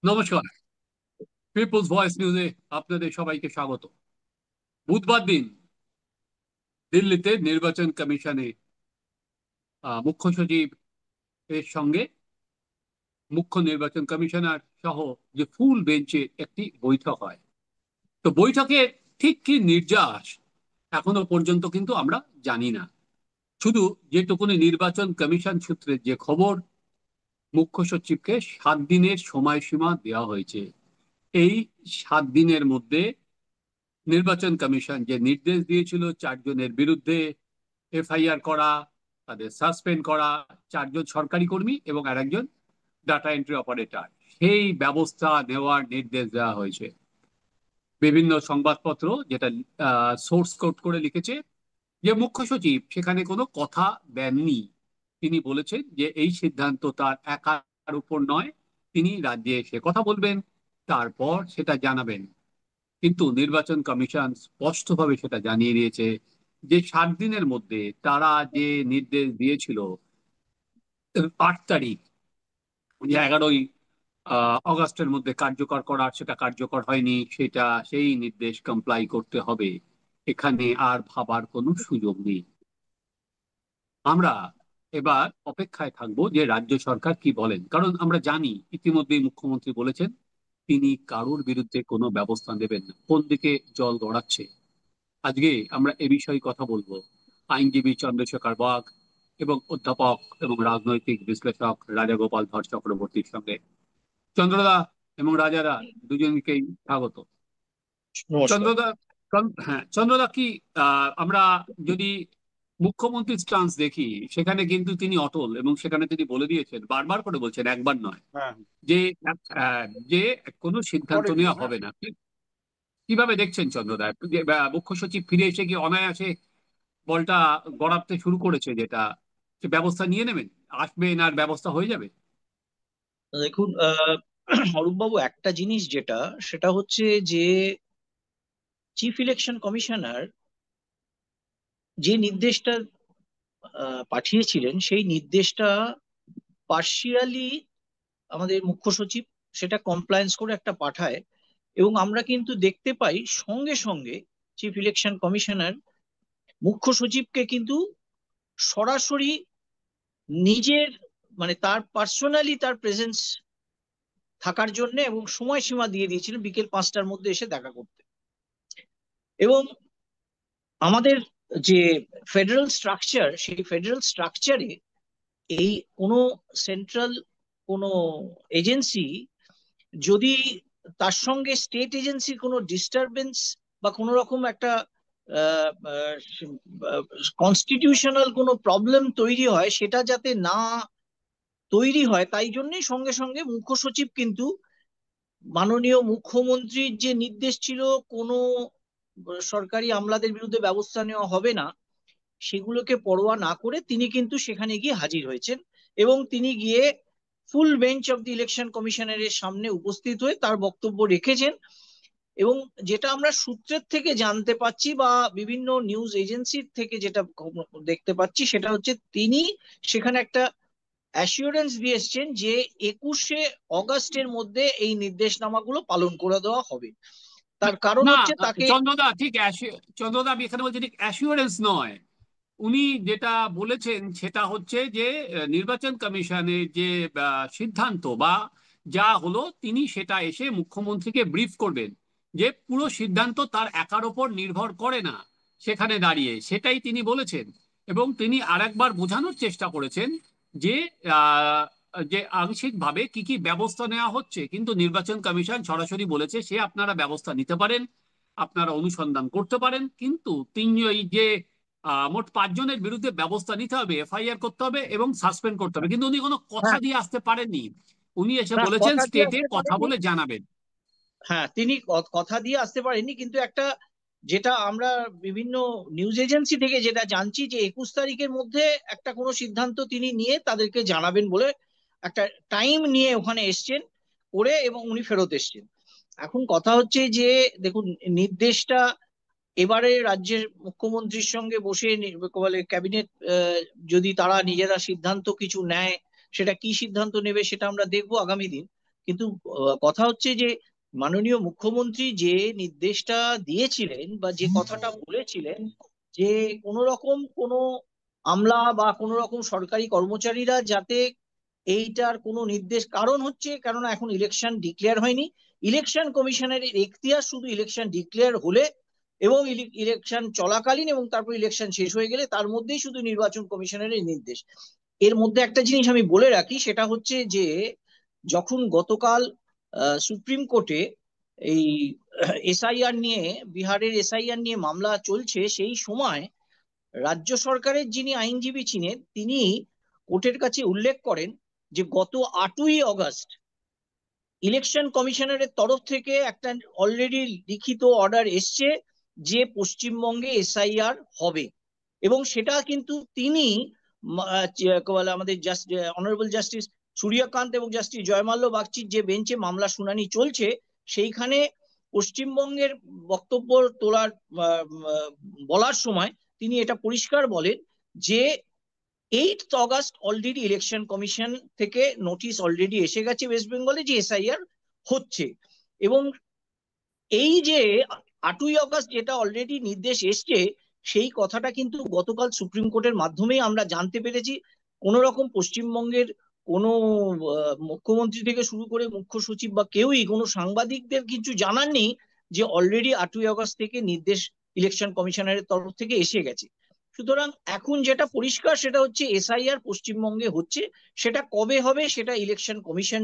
নমস্কার। People's voice নিউজে আপনাদের সবাইকে স্বাগত। বুধবার দিন দিল্লিতে নির্বাচন কমিশনে মুখ্য সচিব এর সঙ্গে মুখ্য নির্বাচন কমিশনার সহ যে ফুল বেঞ্চের একটি বৈঠক হয়। তো বৈঠকে ঠিক কি নির্যাস এখনো পর্যন্ত কিন্তু আমরা জানি না। শুধু যেটুকুনি নির্বাচন কমিশন সূত্রে যে খবর, মুখ্য সচিবকে 7 দিনের সময়সীমা দেওয়া হয়েছে। এই 7 দিনের মধ্যে নির্বাচন কমিশন যে নির্দেশ দিয়েছিল 4 জনের বিরুদ্ধে এফআইআর করা, তাদের সাসপেন্ড করা, 4 জন সরকারি কর্মী এবং আরেকজন ডাটা এন্ট্রি অপারেটর, সেই ব্যবস্থা নেওয়ার নির্দেশ দেওয়া হয়েছে। বিভিন্ন সংবাদপত্র যেটা সোর্স কোট করে লিখেছে যে মুখ্য সচিব সেখানে কোনো কথা দেননি। তিনি বলেছেন যে এই সিদ্ধান্ত তার একার উপর নয়, তিনি রাজ্যে এসে কথা বলবেন, তারপর সেটা জানাবেন। কিন্তু নির্বাচন কমিশন স্পষ্টভাবে সেটা জানিয়ে দিয়েছে যে 7 দিনের মধ্যে তারা যে নির্দেশ দিয়েছিল 8 তারিখ, যে 11ই আগস্টের মধ্যে কার্যকর করার, সেটা কার্যকর হয়নি। সেটা সেই নির্দেশ কমপ্লাই করতে হবে। এখানে আর ভাবার কোনো সুযোগ নেই। আমরা এবার অপেক্ষায় থাকবো যে রাজ্য সরকার কি বলেন, কারণ আমরা জানি ইতিমধ্যেই মুখ্যমন্ত্রী বলেছেন তিনি কারোর বিরুদ্ধে কোনো ব্যবস্থা নেবেন না। কোন দিকে জল গড়াচ্ছে আজকে আমরা এ বিষয়ে কথা বলবো আইনজীবী চন্দ্রশেখর বাগ এবং অধ্যাপক এবং রাজনৈতিক বিশ্লেষক রাজা গোপাল ধর চক্রবর্তীর সঙ্গে। চন্দ্রদা এবং রাজাদা, দুজনকেই স্বাগত। নমস্কার। চন্দ্রদা, হ্যাঁ চন্দ্রদা, কি আমরা যদি মুখ্যমন্ত্রীর স্টান্স দেখি, সেখানে কিন্তু তিনি অটল এবং সেখানে তিনি বলে দিয়েছেন, বারবার করে বলছেন, একবার নয়, হ্যাঁ, যে যে কোনো সিদ্ধান্ত পরে দিন। নেওয়া হবে না। কিভাবে দেখছেন চন্দ্রদা, যে মুখ্য সচিব ফিরে এসে কি অনায়াসে বলটা গড়াতে শুরু করেছে, যেটা সে ব্যবস্থা নিয়ে নেবেন, আসবেন আর ব্যবস্থা হয়ে যাবে? দেখুন, অরূপবাবু, একটা জিনিস সেটা হচ্ছে যে চিফ ইলেকশন কমিশনার যে নির্দেশটা পাঠিয়েছিলেন, সেই নির্দেশটা পার্শিয়ালি আমাদের মুখ্য সচিব সেটা কমপ্লায়েন্স করে একটা পাঠায়, এবং আমরা কিন্তু দেখতে পাই সঙ্গে সঙ্গে চিফ ইলেকশন কমিশনার মুখ্য সচিবকে কিন্তু সরাসরি নিজের, মানে তার পার্সোনালি তার প্রেজেন্স থাকার জন্য এবং সময়সীমা দিয়ে দিয়েছিলেন বিকেল 5টার মধ্যে এসে দেখা করতে। এবং আমাদের যে ফেডারেল স্ট্রাকচার, সেই ফেডারেল স্ট্রাকচারে এই কোনো সেন্ট্রাল কোনো এজেন্সি যদি তার সঙ্গে স্টেট এজেন্সির কোনো ডিস্টারবেন্স বা কোনো রকম একটা কনস্টিটিউশনাল কোনো প্রবলেম তৈরি হয়, সেটা যাতে না তৈরি হয়, তাই জন্যই সঙ্গে সঙ্গে মুখ্য সচিব কিন্তু মাননীয় মুখ্যমন্ত্রীর যে নির্দেশ ছিল কোনো সরকারি আমলাদের বিরুদ্ধে ব্যবস্থা নেওয়া হবে না, সেগুলোকে পরোয়া না করে তিনি কিন্তু সেখানে গিয়ে হাজির হয়েছেন, এবং তিনি গিয়ে ফুল বেঞ্চ অফ দি ইলেকশন কমিশনারের সামনে উপস্থিত হয়ে তার বক্তব্য রেখেছেন। এবং যেটা আমরা সূত্রের থেকে জানতে পাচ্ছি বা বিভিন্ন নিউজ এজেন্সির থেকে যেটা দেখতে পাচ্ছি, সেটা হচ্ছে তিনি সেখানে একটা অ্যাসিওরেন্স দিয়ে এসছেন যে 21শে অগাস্টের মধ্যে এই নির্দেশনামাগুলো পালন করে দেওয়া হবে। তার কারণ না, হচ্ছে তাকে। চন্দ্রদা ঠিক চন্দ্রদা, আমি এখানে বলছি ঠিক অ্যাসিওরেন্স নয়। উনি যেটা বলেছেন সেটা হচ্ছে যে নির্বাচন কমিশনের যে সিদ্ধান্ত বা যা হলো, তিনি সেটা এসে মুখ্যমন্ত্রীকে ব্রিফ করবেন, যে পুরো সিদ্ধান্ত তার একার ওপর নির্ভর করে না। সেখানে দাঁড়িয়ে সেটাই তিনি বলেছেন। এবং তিনি আরেকবার বোঝানোর চেষ্টা করেছেন যে আহ, যে আংশিকভাবে কি কি ব্যবস্থা নেওয়া হচ্ছে, কিন্তু নির্বাচন কমিশন সরাসরি বলেছে সে আপনারা ব্যবস্থা নিতে পারেন, আপনারা অনুসন্ধান করতে পারেন, কিন্তু এই যে মোট 5 জনের বিরুদ্ধে ব্যবস্থা নিতে হবে, এফআইআর করতে হবে এবং সাসপেন্ড করতে হবে, কিন্তু উনি কোনো কথা হ্যাঁ, দিয়ে আসতে পারেননি। উনি এসে না, বলেছেন কথা দিয়ে স্টেটে আসতে কথা পারেনি। বলে জানাবেন। হ্যাঁ, তিনি কথা দিয়ে আসতে পারেননি, কিন্তু একটা, যেটা আমরা বিভিন্ন নিউজ এজেন্সি থেকে যেটা জানছি, যে 21 তারিখের মধ্যে একটা কোনো সিদ্ধান্ত তিনি নিয়ে তাদেরকে জানাবেন বলে একটা টাইম নিয়ে ওখানে এসছেন করে, এবং উনি ফেরত এসছেন। এখন কথা হচ্ছে যে, দেখুন, নির্দেশটা এবারে রাজ্যের মুখ্যমন্ত্রীর সঙ্গে বসে বলে ক্যাবিনেট, যদি তারা নিজেরা সিদ্ধান্ত কিছু নেয়, সেটা কি সিদ্ধান্ত নেবে সেটা আমরা দেখবো আগামী দিন। কিন্তু কথা হচ্ছে যে মাননীয় মুখ্যমন্ত্রী যে নির্দেশটা দিয়েছিলেন বা যে কথাটা বলেছিলেন যে কোনো রকম কোনো আমলা বা কোনো রকম সরকারি কর্মচারীরা যাতে এইটার কোনো নির্দেশ, কারণ হচ্ছে কেননা এখন ইলেকশন ডিক্লেয়ার হয়নি, ইলেকশন কমিশনের এখতিয়ার শুধু ইলেকশন ডিক্লেয়ার হলে এবং ইলেকশন চলাকালীন এবং তারপর ইলেকশন শেষ হয়ে গেলে তার মধ্যেই শুধু নির্বাচন কমিশনের এই নির্দেশ। এর মধ্যে একটা জিনিস আমি বলে রাখি, সেটা হচ্ছে যে যখন গতকাল সুপ্রিম কোর্টে এই এসআইআর নিয়ে, বিহারের এসআইআর নিয়ে মামলা চলছে, সেই সময় রাজ্য সরকারের যিনি আইনজীবী ছিলেন তিনি কোর্টের কাছে উল্লেখ করেন যে গত 8ই অগাস্ট ইলেকশন কমিশনারের তরফ থেকে একটা অলরেডি লিখিত অর্ডার এসছে যে পশ্চিমবঙ্গে এসআইআর হবে, এবং সেটা কিন্তু তিনি আমাদের অনারেবল জাস্টিস সূর্যকান্ত এবং জাস্টিস জয়মাল্য বাগচির যে বেঞ্চে মামলা শুনানি চলছে সেইখানে পশ্চিমবঙ্গের বক্তব্য তোলার বলার সময় তিনি এটা পরিষ্কার বলেন যে 8 অগাস্ট অলরেডি ইলেকশন কমিশন থেকে নোটিশ অলরেডি এসে গেছে ওয়েস্ট বেঙ্গলে যে এসআইআর হচ্ছে, এবং এই যে 8ই অগাস্ট যেটা অলরেডি নির্দেশ এসছে সেই কথাটা কিন্তু গতকাল সুপ্রিম কোর্টের মাধ্যমেই আমরা জানতে পেরেছি। কোন রকম পশ্চিমবঙ্গের কোনো মুখ্যমন্ত্রী থেকে শুরু করে মুখ্য সচিব বা কেউই কোনো সাংবাদিকদের কিছু জানাননি যে অলরেডি 8ই অগাস্ট থেকে নির্দেশ ইলেকশন কমিশনারের তরফ থেকে এসে গেছে। সুতরাং এখন যেটা পরিষ্কার সেটা হচ্ছে এসআইআর পশ্চিমবঙ্গে হচ্ছে, সেটা কবে হবে সেটা ইলেকশন কমিশন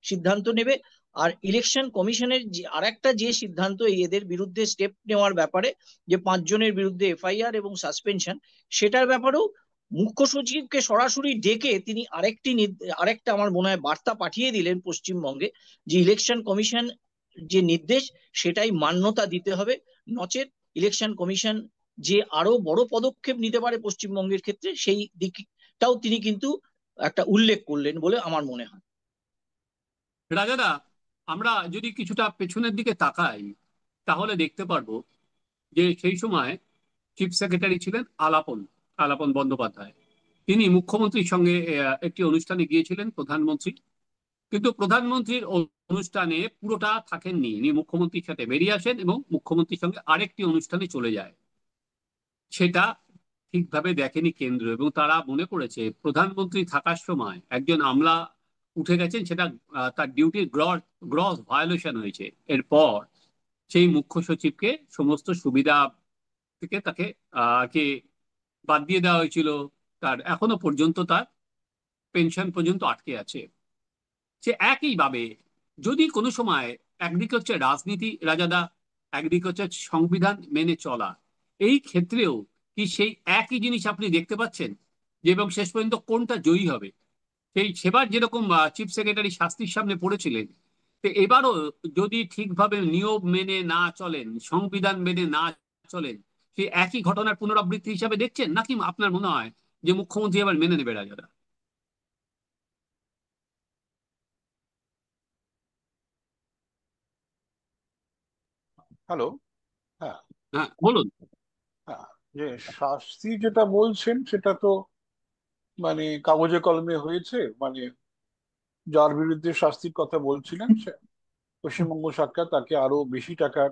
সিদ্ধান্ত নেবে। আর ইলেকশন কমিশনের আরেকটা যে সিদ্ধান্ত এদের বিরুদ্ধে স্টেপ নেওয়ার ব্যাপারে, যে 5 জনের বিরুদ্ধে এফআইআর এবং সাসপেনশন, সেটার ব্যাপারেও মুখ্য সচিবকে সরাসরি ডেকে তিনি আরেকটা আমার মনে হয় বার্তা পাঠিয়ে দিলেন পশ্চিমবঙ্গে, যে ইলেকশন কমিশন যে নির্দেশ সেটাই মান্যতা দিতে হবে, নচেত ইলেকশন কমিশন যে আরো বড় পদক্ষেপ নিতে পারে পশ্চিমবঙ্গের ক্ষেত্রে সেই দিকটাও তিনি কিন্তু একটা উল্লেখ করলেন বলে আমার মনে হয়। রাজাদা, আমরা যদি কিছুটা পেছনের দিকে তাকাই তাহলে দেখতে পারবো যে সেই সময় চিফ সেক্রেটারি ছিলেন আলাপন আলাপন বন্দ্যোপাধ্যায়। তিনি মুখ্যমন্ত্রীর সঙ্গে একটি অনুষ্ঠানে গিয়েছিলেন, প্রধানমন্ত্রী। কিন্তু প্রধানমন্ত্রীর অনুষ্ঠানে পুরোটা থাকেননি, ইনি মুখ্যমন্ত্রীর সাথে বেরিয়ে আসেন এবং মুখ্যমন্ত্রীর সঙ্গে আরেকটি অনুষ্ঠানে চলে যায়। সেটা ঠিকভাবে দেখেনি কেন্দ্র, এবং তারা মনে করেছে প্রধানমন্ত্রী থাকার সময় একজন আমলা উঠে গেছেন, সেটা তার ডিউটির গ্রস গ্রস ভায়োলেশন হয়েছে। এরপর সেই মুখ্য সচিবকে সমস্ত সুবিধা থেকে তাকে কে বাদ দিয়ে দেওয়া হয়েছিল। তার এখনো পর্যন্ত তার পেনশন পর্যন্ত আটকে আছে। সে একইভাবে যদি কোনো সময় একদিকে হচ্ছে রাজনীতি রাজাদা, একদিকে হচ্ছে সংবিধান মেনে চলা, এই ক্ষেত্রেও কি সেই একই জিনিস আপনি দেখতে পাচ্ছেন যে, এবং শেষ পর্যন্ত কোনটা জয়ী হবে? সেই সেবার যেরকম চিফ সেক্রেটারি শাস্তির সামনে পড়েছিলেন, তো এবারও যদি ঠিকভাবে নিয়ম মেনে না চলেন, সংবিধান মেনে না চলেন, সেই একই ঘটনার পুনরাবৃত্তি হিসাবে দেখছেন, নাকি আপনার মনে হয় যে মুখ্যমন্ত্রী এবার মেনে নেবে রাজারা? হ্যালো। হ্যাঁ। হ্যাঁ, বলুন। হ্যাঁ, যে শাস্তি যেটা বলছেন সেটা তো মানে কাগজে কলমে হয়েছে। মানে যার বিরুদ্ধে শাস্তির কথা বলছিলেন সে পশ্চিমবঙ্গ সরকার তাকে আরো বেশি টাকার,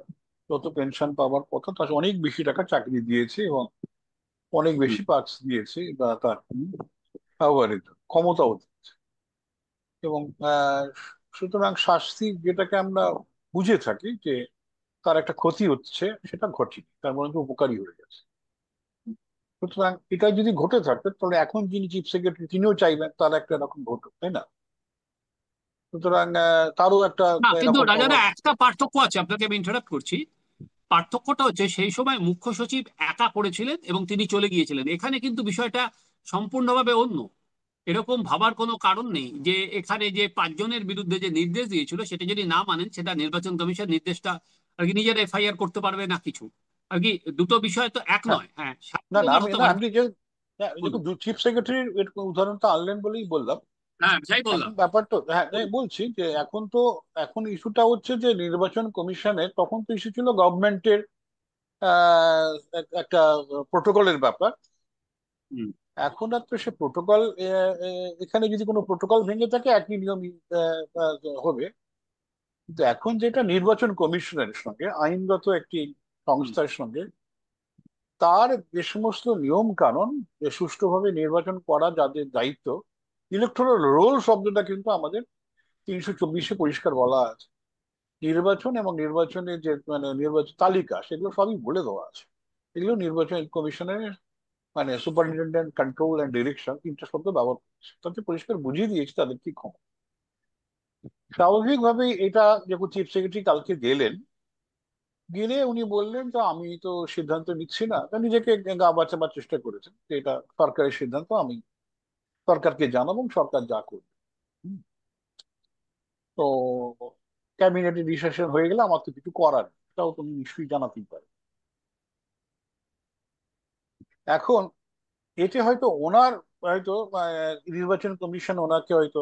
যত পেনশন পাওয়ার কথা তার অনেক বেশি টাকা চাকরি দিয়েছে এবং অনেক হুম। বেশি পার্কস দিয়েছে বা তার ব্যবহারিত ক্ষমতাও দিয়েছে। এবং সুতরাং শাস্তি যেটাকে আমরা বুঝে থাকি যে তার একটা ক্ষতি হচ্ছে, সেটা ঘটেনি, তার মধ্যে উপকারী হয়ে গেছে। সুতরাং এটা যদি ঘটে থাকে তাহলে এখন যিনি চিফ সেক্রেটারি তিনিও চাইবেন তার একটা এরকম ঘটুক, তাই না? সুতরাং তারও একটা না, কিন্তু এরকম রাজাদা পাওয়ার। একটা পার্থক্য আছে, আপনাকে আমি ইন্টারাপ্ট করছি। পার্থক্যটা হচ্ছে সেই সময় মুখ্য সচিব একা করেছিলেন এবং তিনি চলে গিয়েছিলেন। এখানে কিন্তু বিষয়টা সম্পূর্ণভাবে অন্য। এরকম ভাবার কোনো কারণ নেই যে এখানে যে 5 জনের বিরুদ্ধে যে নির্দেশ দিয়েছিল সেটা যদি না মানেন, সেটা নির্বাচন কমিশন নির্দেশটা আর কি নিজের এফআইআর করতে পারবে না কিছু আর কি। দুটো বিষয় তো এক হ্যাঁ। নয়। হ্যাঁ, না না সাধারণ আমি হতে না পারে। আমি যে বলুন। দেখুন চিফ সেক্রেটারির উদাহরণটা আনলেন বলেই বললাম। হ্যাঁ, যাই এখন বললাম। ব্যাপারটা, হ্যাঁ বলুন। বলছি যে এখন ইস্যুটা হচ্ছে যে নির্বাচন কমিশনের তখন তো ইস্যু ছিল গভর্নমেন্টের একটা প্রোটোকলের ব্যাপার। হুম। এখন আর তো সে প্রোটোকল, এখানে যদি কোনো প্রোটোকল ভেঙে থাকে একই নিয়ম হবে। কিন্তু এখন যেটা নির্বাচন কমিশনের সঙ্গে আইনগত একটি সংস্থার সঙ্গে তার যে সমস্ত নিয়ম কানুন, যে সুষ্ঠুভাবে নির্বাচন করা যাদের দায়িত্ব, ইলেকটোরাল রোল শব্দটা কিন্তু আমাদের 324-এ পরিষ্কার বলা আছে। নির্বাচন এবং নির্বাচনের যে নির্বাচন তালিকা সেগুলো সবই বলে দেওয়া আছে। এগুলো নির্বাচন কমিশনের সুপারিনটেন্ডেন্ট কন্ট্রোল অ্যান্ড ডিরেকশন তিনটা শব্দ ব্যবহার করছে, তাতে পরিষ্কার বুঝিয়ে দিয়েছে তাদের কি ক্ষমতা। স্বাভাবিকভাবেই এটা যখন চিফ সেক্রেটারি কালকে গেলেন, গেলে উনি বললেন তো আমি তো সিদ্ধান্ত নিচ্ছি না, তা নিজেকে গা বাঁচাবার চেষ্টা করেছেন যে এটা সরকারের সিদ্ধান্ত, আমি সরকারকে জানাবো, সরকার যা করবে। হুম। তো ক্যাবিনেটের ডিসিশন হয়ে গেলে আমার তো কিছু করার নেই, এটাও তুমি নিশ্চয়ই জানাতেই পারে। এখন এতে হয়তো ওনার হয়তো নির্বাচন কমিশন ওনাকে হয়তো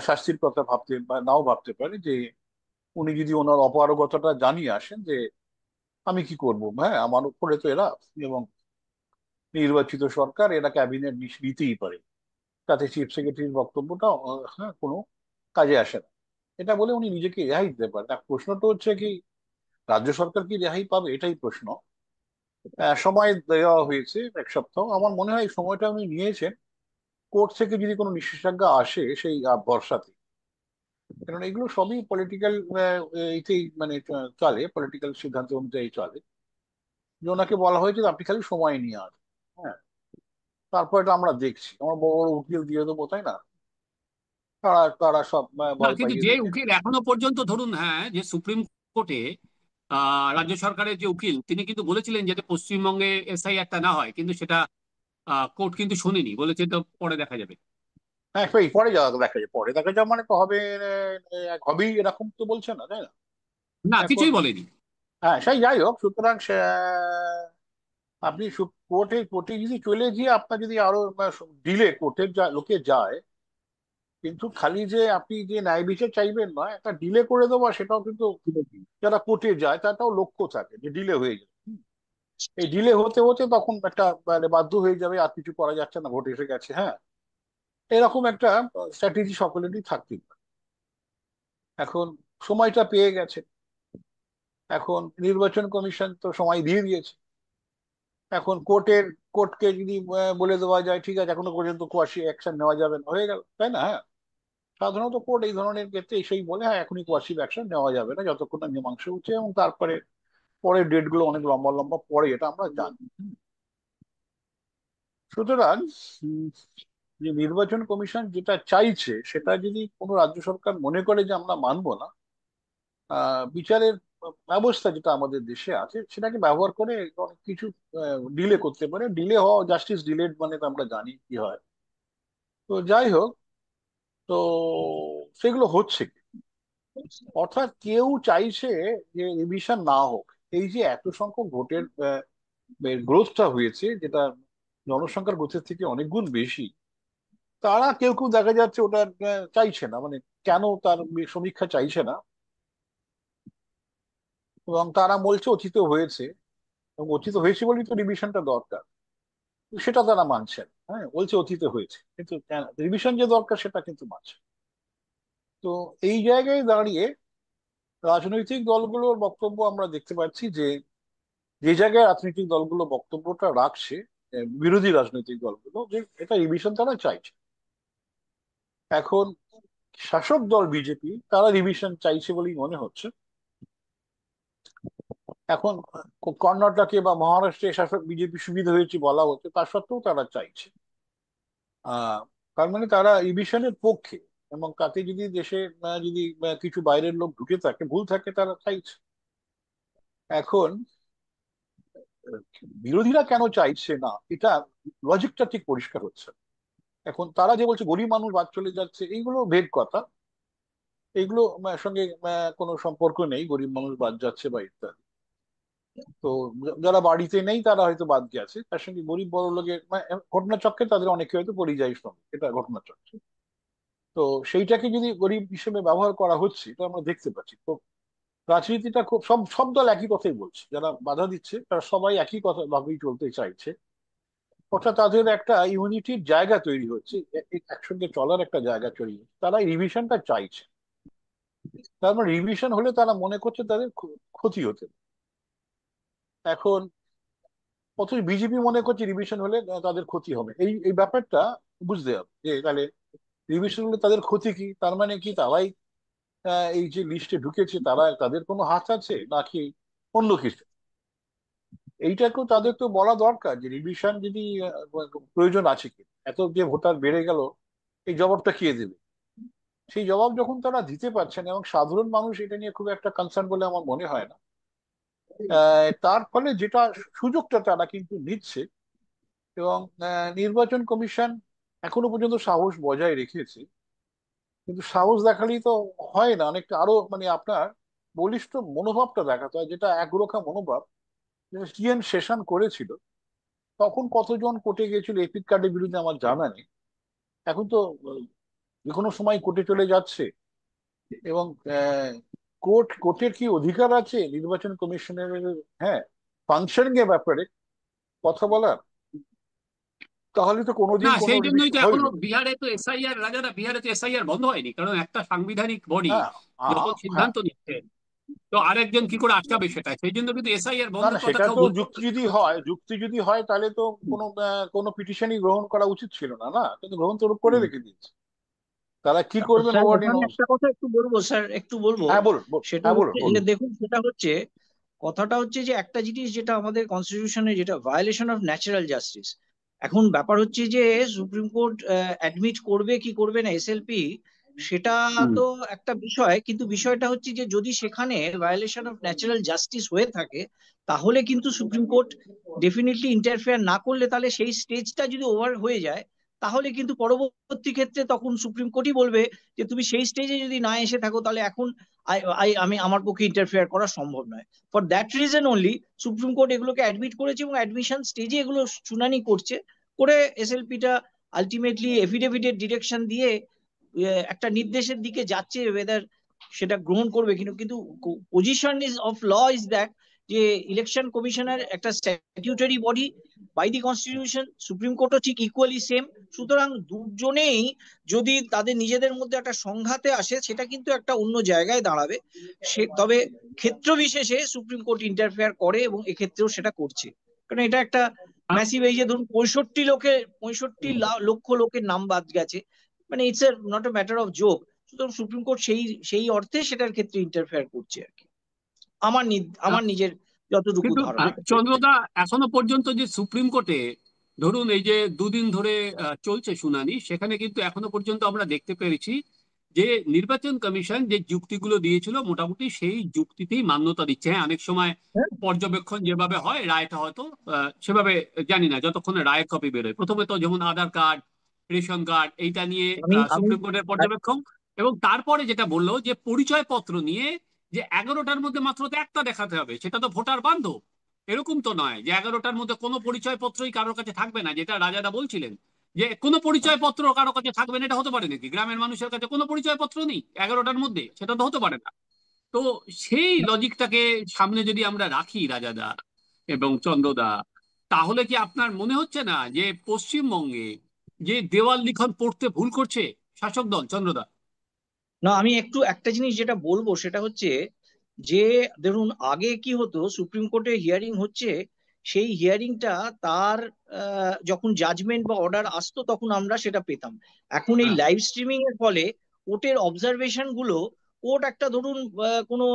শাস্তির কথা ভাবতে বা নাও ভাবতে পারে, যে উনি যদি ওনার অপারগতাটা জানিয়ে আসেন যে আমি কি করব, হ্যাঁ আমার উপরে তো এরা, এবং নির্বাচিত সরকার, এরা ক্যাবিনেট নিতেই পারে, তাতে চিফ সেক্রেটারির বক্তব্যটা হ্যাঁ কোনো কাজে আসে না, এটা বলে উনি নিজেকে রেহাই দিতে পারেন। এক প্রশ্নটা হচ্ছে কি, রাজ্য সরকার কি রেহাই পাবে, এটাই প্রশ্ন। সময় দেওয়া হয়েছে 1 সপ্তাহ, আমার মনে হয় এই সময়টা উনি নিয়েছেন কোর্ট থেকে যদি কোনো নিষেধাজ্ঞা আসে সেই ভরসাতে। কারণ এগুলো সবই পলিটিক্যাল ইতেই চলে, পলিটিক্যাল সিদ্ধান্ত অনুযায়ী চলে। যে ওনাকে বলা হয়েছে যে আপনি খালি সময় নিয়ে আসুন, হ্যাঁ, তারপর এটা আমরা দেখছি, আমরা বড় বড় উকিল দিয়ে দেবো, তাই না, তারা তারা সব না, ভয় কিন্তু পাইয়ে যে দেবে। উকিল এখনো পর্যন্ত ধরুন, হ্যাঁ, যে সুপ্রিম কোর্টে রাজ্য সরকারের যে উকিল তিনি কিন্তু বলেছিলেন যাতে পশ্চিমবঙ্গে এসআইআরটা না হয়, কিন্তু সেটা কোর্ট কিন্তু শোনেনি, বলেছে তো পরে দেখা যাবে। হ্যাঁ সেই পরে যাওয়া দেখা যায়, পরে দেখা যাওয়া মানে তো হবে, হবেই এরকম তো বলছে না, তাই না। না, এখন কিছুই বলেনি। হ্যাঁ সেই যাই হোক, সুতরাং আপনি কোর্টে কোর্টে যদি চলে গিয়ে আপনার যদি আরো ডিলে কোর্টের লোকে যায়, কিন্তু খালি যে আপনি যে ন্যায় বিচার চাইবেন না, একটা ডিলে করে দেওয়া সেটাও কিন্তু যারা কোর্টে যায় তাটাও লক্ষ্য থাকে যে ডিলে হয়ে যায়। এই ডিলে হতে হতে তখন একটা বাধ্য হয়ে যাবে, আর কিছু করা যাচ্ছে না, ভোট এসে গেছে, হ্যাঁ, এরকম একটা স্ট্র্যাটেজি সকলেরই থাকতেই পারে। এখন সময়টা পেয়ে গেছে, এখন নির্বাচন কমিশন তো সময় দিয়ে দিয়েছে। এখন কোর্টকে যদি বলে দেওয়া যায় ঠিক আছে এখনো পর্যন্ত কোয়াশি অ্যাকশন নেওয়া যাবে না, হয়ে গেল, তাই না। হ্যাঁ, সাধারণত কোর্ট এই ধরনের ক্ষেত্রে এসেই বলে হ্যাঁ এখনই কোয়াশিভ অ্যাকশন নেওয়া যাবে না যতক্ষণ না মীমাংসা হচ্ছে, এবং তারপরে পরের ডেট গুলো অনেক লম্বা লম্বা পরে, এটা আমরা জানি। সুতরাং উম, যে নির্বাচন কমিশন যেটা চাইছে সেটা যদি কোনো রাজ্য সরকার মনে করে যে আমরা মানবো না, বিচারের ব্যবস্থা যেটা আমাদের দেশে আছে সেটাকে ব্যবহার করে অনেক কিছু ডিলে করতে পারে। ডিলে হওয়া, জাস্টিস ডিলেড মানে তো আমরা জানি কি হয়। তো যাই হোক, তো সেগুলো হচ্ছে কি? অর্থাৎ কেউ চাইছে যে রিভিশন না হোক। এই যে এত সংখ্যক ভোটের গ্রোথটা হয়েছে, যেটা জনসংখ্যার গ্রোথের থেকে অনেক গুণ বেশি, তারা কেউ কেউ দেখা যাচ্ছে ওটা চাইছে না, কেন তার সমীক্ষা চাইছে না, এবং তারা বলছে অতীত হয়েছে, এবং অতীত হয়েছে বলেই তো রিভিশনটা দরকার, সেটা তারা মানছে না। হ্যাঁ, বলছে অতীতে হয়েছে, কিন্তু রিভিশন যে দরকার সেটা কিন্তু মানছে। তো এই জায়গায় দাঁড়িয়ে রাজনৈতিক দলগুলোর বক্তব্য আমরা দেখতে পাচ্ছি যে যে জায়গায় রাজনৈতিক দলগুলো বক্তব্যটা রাখছে, বিরোধী রাজনৈতিক দলগুলো, যে এটা রিভিশন তারা চাইছে। এখন শাসক দল বিজেপি তারা রিভিশন চাইছে বলেই মনে হচ্ছে। এখন কর্ণাটকে বা মহারাষ্ট্রে শাসক বিজেপি সুবিধা হয়েছে বলা হচ্ছে, তা সত্ত্বেও তারা চাইছে। আহ তার মানে তারা রিভিশনের পক্ষে, এবং তাতে যদি দেশে যদি কিছু বাইরের লোক ঢুকে থাকে, ভুল থাকে, তারা চাইছে। এখন বিরোধীরা কেন চাইছে না, এটা লজিকটা ঠিক পরিষ্কার হচ্ছে না। এখন তারা যে বলছে গরিব মানুষ বাদ চলে যাচ্ছে, এইগুলো ভেদ কথা, এইগুলো সঙ্গে কোনো সম্পর্ক নেই, গরিব মানুষ বাদ যাচ্ছে বা ইত্যাদি। তো যারা বাড়িতে নেই তারা হয়তো বাদ গেছে, তার সঙ্গে গরিব বড় লোকের ঘটনাচক্রে তাদের অনেকে হয়তো পরিযায়ী শ্রমিক, এটা ঘটনাচক্রে। তো সেইটাকে যদি গরিব হিসেবে ব্যবহার করা হচ্ছে, এটা আমরা দেখতে পাচ্ছি। তো রাজনীতিটা খুব, সব সব দল একই কথাই বলছে, যারা বাধা দিচ্ছে তারা সবাই একই কথা ভাবেই চলতে চাইছে, অর্থাৎ তাদের একটা ইউনিটির জায়গা তৈরি হচ্ছে, একসঙ্গে চলার একটা জায়গা তৈরি হচ্ছে, তারা রিভিশনটা চাইছে। তার মানে রিভিশন হলে তারা মনে করছে তাদের ক্ষতি হতে পারে। এখন অথচ বিজেপি মনে করছে রিভিশন হলে তাদের ক্ষতি হবে। এই এই ব্যাপারটা বুঝতে হবে যে তাহলে রিভিশন হলে তাদের ক্ষতি কি, তার মানে কি তারাই এই যে লিস্টে ঢুকেছে তারা, তাদের কোনো হাত আছে নাকি অন্য কিছু। এইটাকেও তাদের তো বলা দরকার যে রিভিশন যদি প্রয়োজন আছে কি, এত যে ভোটার বেড়ে গেল এই জবাবটা কে দেবে। সেই জবাব যখন তারা দিতে পারছেন এবং সাধারণ মানুষ এটা নিয়ে খুব একটা কনসার্ন বলে আমার মনে হয় না, তার ফলে যেটা সুযোগটা তারা কিন্তু নিচ্ছে। এবং নির্বাচন কমিশন এখনো পর্যন্ত সাহস বজায় রেখেছে, কিন্তু সাহস দেখালেই তো হয় না, অনেকটা আরো মানে আপনার বলিষ্ঠ মনোভাবটা দেখাতে হয়, যেটা একরোখা মনোভাব টিএন সেশন করেছিল। তখন কতজন কোর্টে গিয়েছিল এপিক কার্ডের বিরুদ্ধে আমার জানা নেই। এখন তো যে কোনো সময় কোর্টে চলে যাচ্ছে। এবং কোর্টের কি অধিকার আছে নির্বাচন কমিশনের, হ্যাঁ, ফাংশনিং এর ব্যাপারে কথা বলার? তাহলে তো না, কোনোদিন কোনো সেই জন্যই রিভিশন তো এখনো হয়নি। বিহারে তো এসআইআর, রাজারা, বিহারে তো এসআইআর বন্ধ হয়নি, কারণ একটা সাংবিধানিক বডি হ্যাঁ। যখন হ্যাঁ। সিদ্ধান্ত নিচ্ছে তো আরেকজন কি করে আটকাবে সেটা, সেই জন্য কিন্তু এসআইআর না বন্ধের না, কথা সেটা কেউ তো বলতে যুক্তি যদি হয়, যুক্তি যদি হয় তাহলে তো কোনো কোনো পিটিশনই গ্রহণ করা উচিত ছিল না, না, কিন্তু গ্রহণ তো করে রেখে দিয়েছে। তারা কি করবে নো স্যার বডি এখানে নোস। একটা কথা একটু বলবো স্যার, একটু বলবো। হ্যাঁ বলুন, সেটা হ্যাঁ বলুন হচ্ছে বলুন। দেখুন, সেটা হচ্ছে কথাটা হচ্ছে যে একটা জিনিস যেটা আমাদের কনস্টিটিউশনে, যেটা ভায়োলেশন অফ ন্যাচারাল জাস্টিস। এখন ব্যাপার হচ্ছে যে সুপ্রিম কোর্ট অ্যাডমিট করবে কি করবে না এসএলপি, সেটা হুম। তো একটা বিষয়, কিন্তু বিষয়টা হচ্ছে যে যদি সেখানে ভায়োলেশন অফ ন্যাচারাল জাস্টিস হয়ে থাকে, তাহলে কিন্তু সুপ্রিম কোর্ট ডেফিনেটলি ইন্টারফেয়ার না করলে, তাহলে সেই স্টেজটা যদি ওভার হয়ে যায়, তাহলে কিন্তু পরবর্তী ক্ষেত্রে তখন সুপ্রিম কোর্টই বলবে যে তুমি সেই স্টেজে যদি না এসে থাকো, তাহলে এখন আমি আমার পক্ষে ইন্টারফেয়ার করা সম্ভব নয়। For that reason only supreme court এগুলোকে অ্যাডমিট করেছে এবং অ্যাডমিশন স্টেজে এগুলো শুনানি করছে, করে এসএলপিটা আলটিমেটলি এফিডেভিটের ডিরেকশন দিয়ে একটা নির্দেশের দিকে যাচ্ছে, ওয়েদার সেটা গ্রহণ করবে। কিন্তু কিন্তু position is of law is that, যে ইলেকশন কমিশনের একটা statutory body by the constitution, supreme কোর্টও ঠিক ইকুয়ালি সেম। সুতরাং দুজনেই যদি তাদের নিজেদের মধ্যে একটা সংঘাতে আসে, সেটা কিন্তু একটা অন্য জায়গায় দাঁড়াবে। সে তবে ক্ষেত্র বিশেষে সুপ্রিম কোর্ট ইন্টারফেয়ার করে এবং এক্ষেত্রেও সেটা করছে। কারণ এটা একটা ম্যাসিভ, এই যে ধরুন 65 লক্ষ লোকের নাম বাদ গেছে, মানে it's a not a matter of joke. সুতরাং সুপ্রিম কোর্ট সেই সেই অর্থে সেটার ক্ষেত্রে ইন্টারফেয়ার করছে আর কি, আমার নিজের যতটুকু কিন্তু ধারণা। চন্দ্রদা, এখনো পর্যন্ত যে সুপ্রিম কোর্টে ধরুন এই যে দুদিন ধরে চলছে শুনানি, সেখানে কিন্তু এখনো পর্যন্ত আমরা দেখতে পেরেছি যে নির্বাচন কমিশন যে যুক্তিগুলো দিয়েছিল মোটামুটি সেই যুক্তিতেই মান্যতা দিচ্ছে। হ্যাঁ, অনেক সময় পর্যবেক্ষণ যেভাবে হয়, রায়টা হয়তো সেভাবে জানি না, যতক্ষণে রায়ের কপি বেরোয়। প্রথমে তো যেমন আধার কার্ড, রেশন কার্ড, এইটা নিয়ে আমি আমি সুপ্রিম কোর্টের পর্যবেক্ষণ, এবং তারপরে যেটা বললো যে পরিচয় পত্র নিয়ে যে 11টার মধ্যে মাত্র তো একটা দেখাতে হবে, সেটা তো ভোটার বান্ধব। এরকম তো নয় যে 11টার মধ্যে কোনো পরিচয় পত্রই কারোর কাছে থাকবে না, যেটা রাজাদা বলছিলেন যে কোনো পরিচয় পত্র কারোর কাছে থাকবে না। এটা হতে পারে নাকি? গ্রামের মানুষের কাছে কোনো পরিচয় পত্র নেই 11টার মধ্যে? সেটা তো হতে পারে না। তো সেই লজিকটাকে সামনে যদি আমরা রাখি রাজাদা এবং চন্দ্রদা, তাহলে কি আপনার মনে হচ্ছে না যে পশ্চিমবঙ্গে যে দেওয়াল লিখন পড়তে ভুল করছে শাসক দল, চন্দ্রদা? না, আমি একটু একটা জিনিস যেটা বলবো সেটা হচ্ছে যে ধরুন আগে কি হতো, সুপ্রিম কোর্টে হিয়ারিং হচ্ছে, সেই হিয়ারিংটা তার যখন জাজমেন্ট বা অর্ডার আসতো তখন আমরা সেটা পেতাম। এখন এই হ্যাঁ। লাইভ স্ট্রিমিং এর ফলে কোর্টের অবজারভেশন গুলো, কোর্ট একটা ধরুন কোনো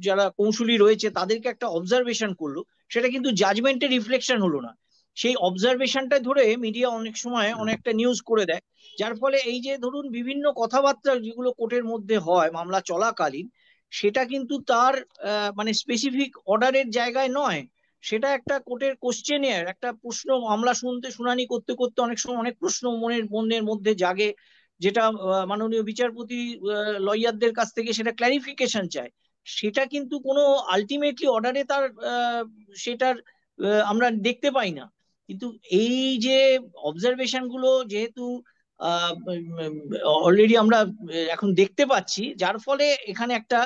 যারা কৌঁসুলি রয়েছে তাদেরকে একটা অবজারভেশন করলো, সেটা কিন্তু জাজমেন্টে রিফ্লেকশন হলো না। সেই অবজারভেশনটা ধরে মিডিয়া অনেক সময় অনেকটা নিউজ করে দেয়, যার ফলে এই যে ধরুন বিভিন্ন কথাবার্তা যেগুলো কোর্টের মধ্যে হয় মামলা চলাকালীন, সেটা কিন্তু তার মানে স্পেসিফিক অর্ডারের জায়গায় নয়। সেটা একটা কোর্টের কোশ্চেনের একটা প্রশ্ন, মামলা শুনতে শুনানি করতে করতে অনেক সময় অনেক প্রশ্ন মনের মনের মধ্যে জাগে, যেটা মাননীয় বিচারপতি লয়ারদের কাছ থেকে সেটা ক্ল্যারিফিকেশন চায়। সেটা কিন্তু কোনো আলটিমেটলি অর্ডারে তার সেটার আমরা দেখতে পাই না। কিন্তু এই যে অবজারভেশন গুলো যেহেতু অলরেডি আমরা এখন দেখতে পাচ্ছি, যার ফলে এখানে একটা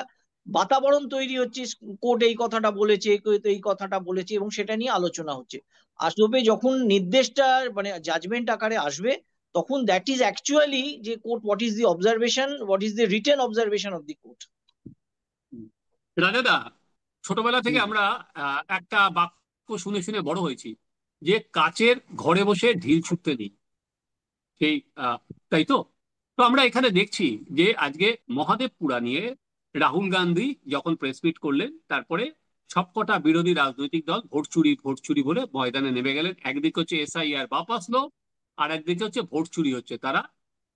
বাতাবরণ তৈরি হচ্ছে, কোর্ট এই কথাটা বলেছে, কেউ এই কথাটা বলেছে, এবং সেটা নিয়ে আলোচনা হচ্ছে। আসবে যখন নির্দেশটা মানে জাজমেন্ট আকারে আসবে, তখন দ্যাট ইজ অ্যাকচুয়ালি যে court, what is the observation, what is the written observation of the court. রাজাদা, ছোটবেলা থেকে হুম। আমরা একটা বাক্য শুনে শুনে বড় হয়েছি, যে কাচের ঘরে বসে ঢিল ছুটতে নেই। সেই তাই তো। তো আমরা এখানে দেখছি যে আজকে মহাদেবপুরা নিয়ে রাহুল গান্ধী যখন প্রেস মিট করলেন, তারপরে সবকটা বিরোধী রাজনৈতিক দল ভোট চুরি ভোট চুরি বলে ময়দানে নেমে গেলেন। একদিকে হচ্ছে এসআইআর বাপ আসলো, আর একদিকে হচ্ছে ভোট চুরি হচ্ছে। তারা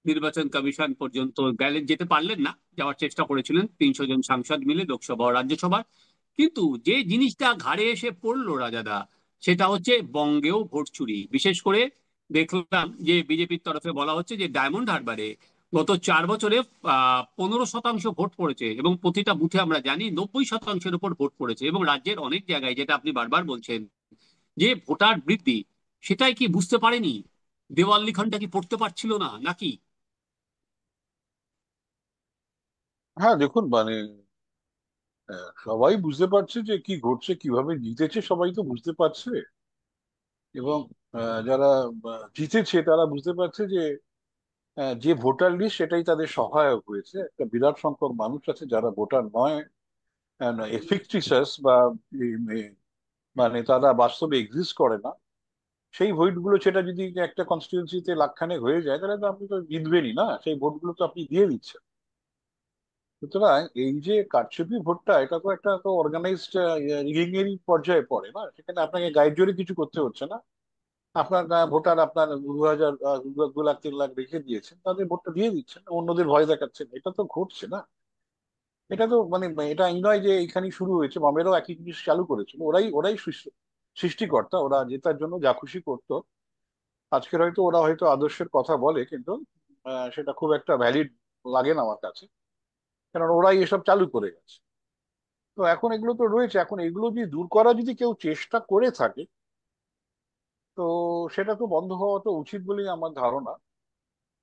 নির্বাচন কমিশন পর্যন্ত গেলেন, যেতে পারলেন না, যাওয়ার চেষ্টা করেছিলেন 300 জন সাংসদ মিলে লোকসভা ও রাজ্যসভা। কিন্তু যে জিনিসটা ঘাড়ে এসে পড়লো রাজাদা, সেটা হচ্ছে বঙ্গেও ভোট চুরি। বিশেষ করে দেখলাম যে বিজেপির তরফে বলা হচ্ছে যে ডায়মন্ড হারবারে গত 4 বছরে 15% ভোট পড়েছে, এবং প্রতিটা বুথে আমরা জানি 90%-এর উপর ভোট পড়েছে। এবং রাজ্যের অনেক জায়গায়, যেটা আপনি বারবার বলছেন, যে ভোটার বৃদ্ধি, সেটাই কি বুঝতে পারেনি? দেওয়াল লিখনটা কি পড়তে পারছিল না নাকি? হ্যাঁ, দেখুন মানে সবাই বুঝতে পারছে যে কি ঘটছে, কিভাবে জিতেছে, সবাই তো বুঝতে পারছে। এবং যারা জিতেছে তারা বুঝতে পারছে যে যে ভোটার লিস্ট সেটাই তাদের সহায়ক হয়েছে। একটা বিরাট সংখ্যক মানুষ আছে যারা ভোটার নয়, ফিকটিশাস বা এ- এ- মানে তারা বাস্তবে এক্সিস্ট করে না। সেই ভোটগুলো, সেটা যদি একটা কনস্টিটিউন্সিতে লাখখানেক হয়ে যায়, তাহলে তো আপনি তো জিতবেনই না, সেই ভোটগুলো তো আপনি দিয়ে দিচ্ছেন। সুতরাং এই যে কারচুপি ভোটটা, এটা তো একটা তো অর্গানাইজড রিগিং এরই পর্যায়ে পড়ে না। সেখানে আপনাকে গাইড জোরে কিছু করতে হচ্ছে না। আপনার ভোটার আপনার 2000 2 লাখ 3 লাখ রেখে দিয়েছেন, তাদের ভোটটা দিয়ে দিচ্ছেন, অন্যদের ভয় দেখাচ্ছেন। এটা তো ঘটছে না। এটা তো মানে এটা এই নয় যে এখানে শুরু হয়েছে, বামেরাও একই জিনিস চালু করেছিল। ওরাই ওরাই সৃষ্টিকর্তা, ওরা জেতার জন্য যা খুশি করতো। আজকের হয়তো ওরা হয়তো আদর্শের কথা বলে, কিন্তু সেটা খুব একটা ভ্যালিড লাগে না আমার কাছে, কারণ ওরাই এসব চালু করে গেছে। তো এখন এগুলো তো রয়েছে, এখন এগুলো যদি দূর করা যদি কেউ চেষ্টা করে থাকে, তো সেটা তো বন্ধ হওয়া তো উচিত বলেই আমার ধারণা।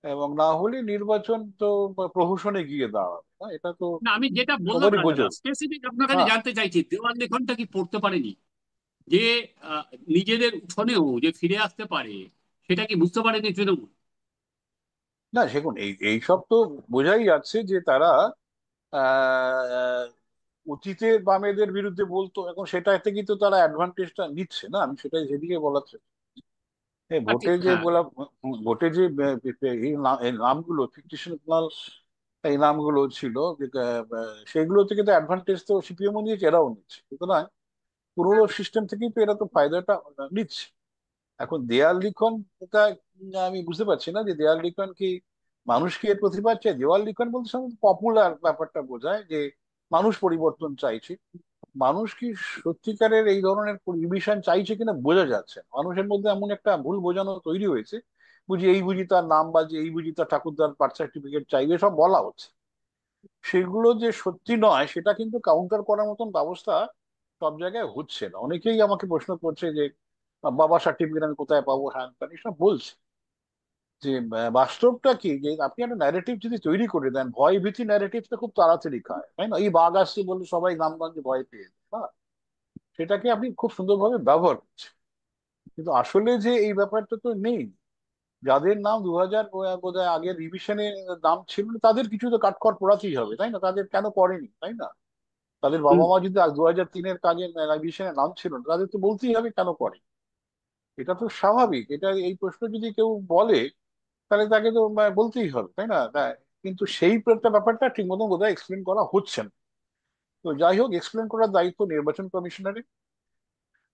এবং না হলে নির্বাচন তো প্রহসনে গিয়ে দাঁড়াবে না, এটা তো না, আমি যেটা বললাম সবারই বোঝা রাজাদা, উচিত। স্পেসিফিক আপনার কাছে হ্যাঁ, জানতে চাইছি, দেওয়াল লিখনটা কি পড়তে পারেনি? যে আহ, নিজেদের উঠোনেও যে ফিরে আসতে পারে, সেটা কি বুঝতে পারেনি তৃণমূল? না দেখুন, এইসব তো বোঝাই যাচ্ছে যে তারা আহ অতীতে বামেদের বিরুদ্ধে বলতো, এখন সেটা থেকে তো তারা অ্যাডভান্টেজটা নিচ্ছে না। আমি সেটাই সেদিকে বলার চেষ্টা। ভোটে যে হ্যাঁ। বলা, ভোটে যে এই নামগুলো ফিকটিশনাল, এই নামগুলো ছিল যে, সেগুলো থেকে তো অ্যাডভান্টেজ তো সিপিএমও নিয়েছে, এরাও নিচ্ছে। সুতরাং পুরোনো সিস্টেম থেকেই তো এরা তো ফায়দাটা নিচ্ছে। এখন দেয়াল লিখন, এটা আমি বুঝতে পারছি না যে দেয়াল লিখন কি মানুষ কি এর প্রতিবাদ চায়। দেওয়াল লিখন বলতে সাধারণত পপুলার ব্যাপারটা বোঝায়, যে মানুষ পরিবর্তন চাইছে। মানুষ কি সত্যিকারের এই ধরনের রিভিশন চাইছে কিনা বোঝা যাচ্ছে না। মানুষের মধ্যে এমন একটা ভুল বোঝানো তৈরি হয়েছে, বুঝি এই বুঝি তার নাম, বা যে এই বুঝি তার ঠাকুরদার বার্থ সার্টিফিকেট চাইবে, সব বলা হচ্ছে। সেগুলো যে সত্যি নয়, সেটা কিন্তু কাউন্টার করার মতন ব্যবস্থা সব জায়গায় হচ্ছে না। অনেকেই আমাকে প্রশ্ন করছে যে বাবা সার্টিফিকেট আমি কোথায় পাবো, হ্যান ত্যান এসব বলছে। যে বাস্তবটা কি, যে আপনি একটা ন্যারেটিভ যদি তৈরি করে দেন, ভয় ভীতি ন্যারেটিভটা খুব তাড়াতাড়ি খায়, তাই না? এই বাঘ আসছে বলে সবাই নামগঞ্জে ভয় পেয়ে যায়, না? সেটাকে আপনি খুব সুন্দরভাবে ব্যবহার করছেন, কিন্তু আসলে যে এই ব্যাপারটা তো নেই। যাদের নাম 2000 বোধহয় আগের রিভিশনে নাম ছিল না, তাদের কিছু তো কাটখড় পোড়াতেই হবে, তাই না? তাদের কেন পড়েনি, তাই না? তাদের বাবা হুম। মা যদি 2003-এর কাজে রিভিশনে নাম ছিল না, তাদের তো বলতেই হবে কেন পড়ে। এটা তো স্বাভাবিক। এটা এই প্রশ্ন যদি কেউ বলে, তাহলে তাকে তো বলতেই হবে, তাই না? কিন্তু সেই একটা ব্যাপারটা ঠিক মতো বোধহয় এক্সপ্লেন করা হচ্ছে না। তো যাই হোক, এক্সপ্লেন করার দায়িত্ব নির্বাচন কমিশনারের।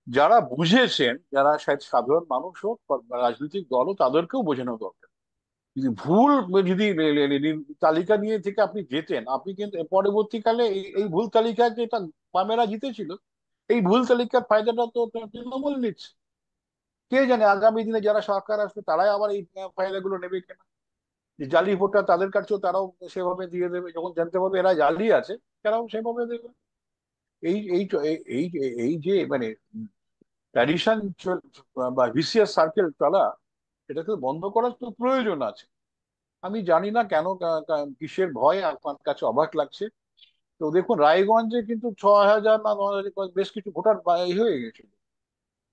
যারা বুঝেছেন, যারা সাধারণ মানুষ হোক বা রাজনৈতিক দল হোক, তাদেরকেও বোঝানো দরকার। যদি ভুল, যদি তালিকা নিয়ে থেকে আপনি যেতেন, আপনি কিন্তু পরবর্তীকালে এই ভুল তালিকা যেটা বামেরা জিতেছিল, এই ভুল তালিকার ফায়দাটা তো তৃণমূল নিচ্ছে। কে জানে আগামী দিনে যারা সরকার আসবে, তারাই আবার এই ফায়দাগুলো নেবে কিনা। যে জালি ভোটার, তাদের কাছেও তারাও সেভাবে দিয়ে দেবে, যখন জানতে পারবে এরা জালি আছে, তারাও সেভাবে দেবে। এই এই এই এই এই যে মানে ট্র্যাডিশন বা ভিসিয়াস সার্কেল চলা, এটাকে বন্ধ করার তো প্রয়োজন আছে। আমি জানি না কেন, কিসের ভয় আমার কাছে অবাক লাগছে তো দেখুন রায়গঞ্জে কিন্তু 6,000 না 9,000 বেশ কিছু ভোটার হয়ে গেছিল।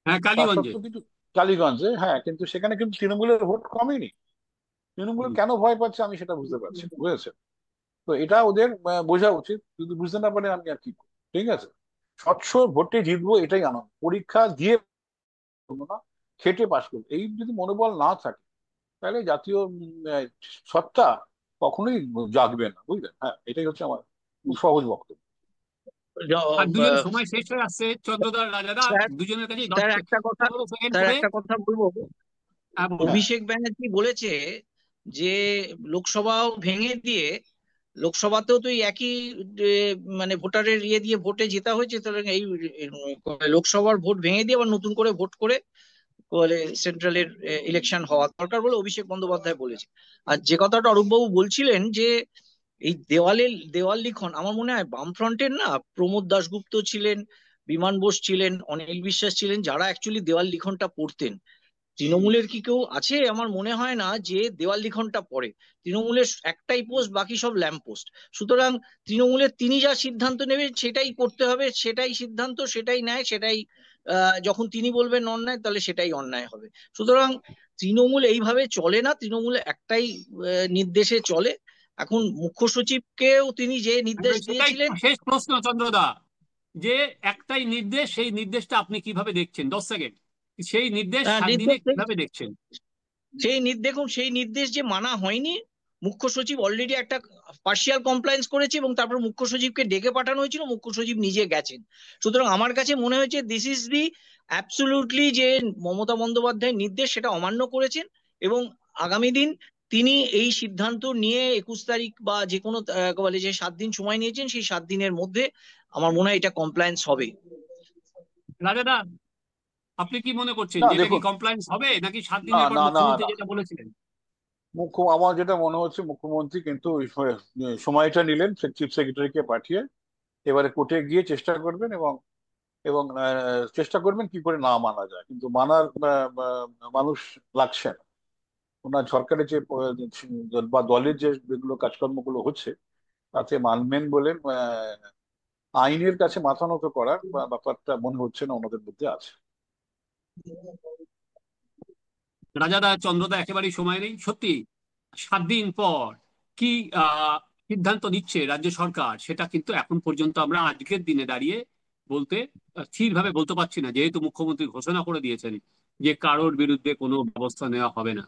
হ্যাঁ, তা কালীগঞ্জে। সত্ত্বেও কিন্তু টালিগঞ্জে, হ্যাঁ, কিন্তু সেখানে কিন্তু তৃণমূলের ভোট কমেনি। তৃণমূল হুম। কেন ভয় পাচ্ছে আমি সেটা বুঝতে পারছি না, বুঝেছে? তো এটা ওদের বোঝা উচিত, যদি বুঝতে না পারে আমি আর কি করবো, ঠিক আছে? স্বচ্ছ ভোটে জিতবো এটাই আনন্দ, পরীক্ষা দিয়ে করবো না, খেটে পাশ করবো, এই যদি মনোবল না থাকে তাহলে জাতীয় সত্তা কখনোই জাগবে না, বুঝলেন? হ্যাঁ, এটাই হচ্ছে আমার খুব সহজ বক্তব্য। আর দুজন সময় শেষ হয়ে আসছে, চন্দ্রদার রাজাদা, স্যার, দুজনের কাছে স্যার একটা কথা 10 সেকেন্ড স্যার করে। একটা কথা বলবো। হ্যাঁ, বলুন। হ্যাঁ, অভিষেক ব্যানার্জি বলেছে যে লোকসভাও ভেঙে দিয়ে, লোকসভাতেও তো এই একই মানে ভোটারের ইয়ে দিয়ে ভোটে জেতা হয়েছে, তাহলে এই লোকসভার ভোট ভেঙে দিয়ে আবার নতুন করে ভোট করে বলে সেন্ট্রালের ইলেকশন হওয়া দরকার বলে অভিষেক বন্দ্যোপাধ্যায় বলেছে। আর যে কথাটা অরূপবাবু বলছিলেন যে এই দেওয়াল লিখন, আমার মনে হয় বামফ্রন্টের না প্রমোদ দাশগুপ্ত ছিলেন, বিমান বোস ছিলেন, অনিল বিশ্বাস ছিলেন, যারা অ্যাকচুয়ালি দেওয়াল লিখনটা পড়তেন। তৃণমূলের কি কেউ আছে? আমার মনে হয় না যে দেওয়াল লিখনটা পড়ে। তৃণমূলের একটাই পোস্ট, বাকি সব ল্যাম্প পোস্ট। সুতরাং তৃণমূলের তিনি যা সিদ্ধান্ত নেবে সেটাই করতে হবে, সেটাই সিদ্ধান্ত, সেটাই ন্যায়, সেটাই যখন তিনি বলবেন অন্যায় তাহলে সেটাই অন্যায় হবে। সুতরাং তৃণমূল এইভাবে চলে না, তৃণমূল একটাই নির্দেশে চলে। এখন মুখ্য সচিবকেও তিনি যে নির্দেশ সেটাই দিয়েছিলেন, শেষ প্রশ্ন, চন্দ্রদা, যে একটাই নির্দেশ, সেই নির্দেশটা আপনি কিভাবে দেখছেন? 10 সেকেন্ড। সেই নির্দেশ 7 দিনে নির্দেশ কিভাবে দেখছেন? দেখুন সেই নির্দেশ যে মানা হয়নি, মুখ্য সচিব অলরেডি একটা পার্শিয়াল কমপ্লায়েন্স করেছে এবং তারপর মুখ্য সচিবকে ডেকে পাঠানো হয়েছিল, মুখ্য সচিব নিজে গেছেন। সুতরাং আমার কাছে মনে হয়েছে দিস ইজ দি অ্যাবসলিউটলি যে মমতা বন্দ্যোপাধ্যায়ের নির্দেশ সেটা অমান্য করেছেন। এবং আগামী দিন তিনি এই সিদ্ধান্ত নিয়ে 21 তারিখ বা যে কোনো বলে যে 7 দিন সময় নিয়েছেন, সেই 7 দিনের মধ্যে আমার মনে হয় এটা কমপ্লায়েন্স হবে। রাজাদা, আপনি কি মনে করছেন না যে এটা কি দেখুন, কমপ্লায়েন্স হবে, নাকি সাত না দিনের পর না না মুখ্যমন্ত্রী না, যেটা বলেছিলেন? আমার যেটা মনে হচ্ছে মুখ্যমন্ত্রী কিন্তু ওই সময়টা নিলেন চিফ সেক্রেটারিকে পাঠিয়ে, এবারে কোর্টে গিয়ে চেষ্টা করবেন এবং এবং চেষ্টা করবেন কি করে না মানা যায়, কিন্তু মানার মানুষ লাগছে না। ওনার সরকারের যে বা দলের যে যেগুলো কাজকর্মগুলো হচ্ছে তাতে মানবেন বলে আইনের কাছে মাথা নত করার ব্যাপারটা মনে হচ্ছে না ওনাদের মধ্যে আছে। রাজাদা, চন্দ্রদা, একেবারেই সময় নেই সত্যি। 7 দিন পর কি আহ সিদ্ধান্ত নিচ্ছে রাজ্য সরকার, সেটা কিন্তু এখন পর্যন্ত আমরা আজকের দিনে দাঁড়িয়ে বলতে স্থিরভাবে বলতে পারছি না, যেহেতু মুখ্যমন্ত্রী ঘোষণা করে দিয়েছেন যে কারোর বিরুদ্ধে কোনো ব্যবস্থা নেওয়া হবে না।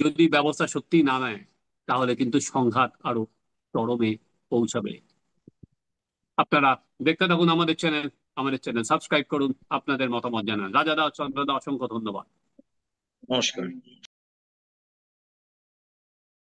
যদি ব্যবস্থা সত্যি না নেয় তাহলে কিন্তু সংঘাত আরো চরমে পৌঁছাবে। আপনারা দেখতে থাকুন আমাদের চ্যানেল সাবস্ক্রাইব করুন, আপনাদের মতামত জানান। রাজাদা, চন্দ্রদা, অসংখ্য ধন্যবাদ। নমস্কার।